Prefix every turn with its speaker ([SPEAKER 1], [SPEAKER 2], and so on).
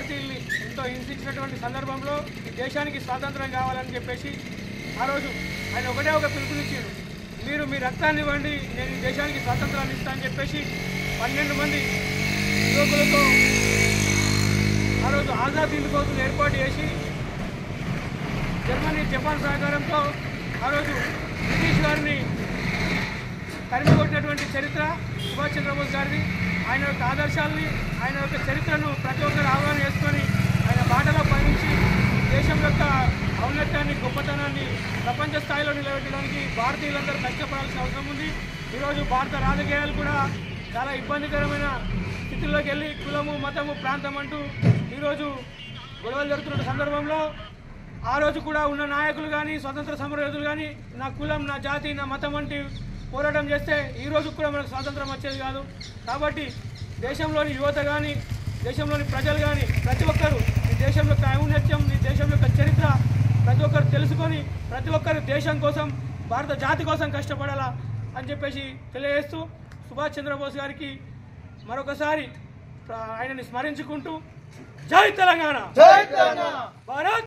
[SPEAKER 1] భారతీయుల్ని ఎంతో హింసించినటువంటి సందర్భంలో ఈ దేశానికి స్వాతంత్రం కావాలని చెప్పేసి ఆ రోజు ఆయన ఒకటే ఒక పిలుపునిచ్చారు, మీరు మీ రక్తాన్ని ఇవ్వండి, నేను ఈ దేశానికి స్వాతంత్రాన్ని ఇస్తానని చెప్పేసి 12 మంది యువకులతో ఆ రోజు ఆజాద్ హింద్ ఫౌజ్ను ఏర్పాటు చేసి జర్మనీ జపాన్ సహకారంతో ఆ రోజు బ్రిటిష్ వారిని తరిమికొట్టినటువంటి చరిత్ర సుభాష్ చంద్రబోస్ గారిది. ఆయన యొక్క ఆదర్శాలని, ఆయన యొక్క చరిత్రను ప్రతి ఒక్కరు అవగాహన చేసుకొని ఆయన బాటలో పయనించి దేశం యొక్క ఔన్నత్యాన్ని, గొప్పతనాన్ని ప్రపంచ స్థాయిలో నిలబెట్టడానికి భారతీయులందరూ కష్టపడాల్సిన అవసరం ఉంది. ఈరోజు భారత రాజకీయాలు కూడా చాలా ఇబ్బందికరమైన స్థితిలోకి వెళ్ళి కులము, మతము, ప్రాంతం అంటూ ఈరోజు గొడవలు జరుగుతున్న సందర్భంలో ఆ రోజు కూడా ఉన్న నాయకులు కానీ, స్వతంత్ర సమరయోధులు కానీ నా కులం, నా జాతి, నా మతం వంటి పోరాటం చేస్తే ఈ రోజు కూడా మనకు స్వాతంత్రం వచ్చేది కాదు. కాబట్టి దేశంలోని యువత కానీ, దేశంలోని ప్రజలు కానీ ప్రతి ఒక్కరూ ఈ దేశం యొక్క ఔన్నత్యం, ఈ దేశం యొక్క చరిత్ర ప్రతి ఒక్కరు తెలుసుకొని ప్రతి ఒక్కరు దేశం కోసం, భారత జాతి కోసం కష్టపడాలా అని చెప్పేసి తెలియజేస్తూ సుభాష్ చంద్రబోస్ గారికి మరొకసారి ఆయనని స్మరించుకుంటూ జై తెలంగాణ, భారత్.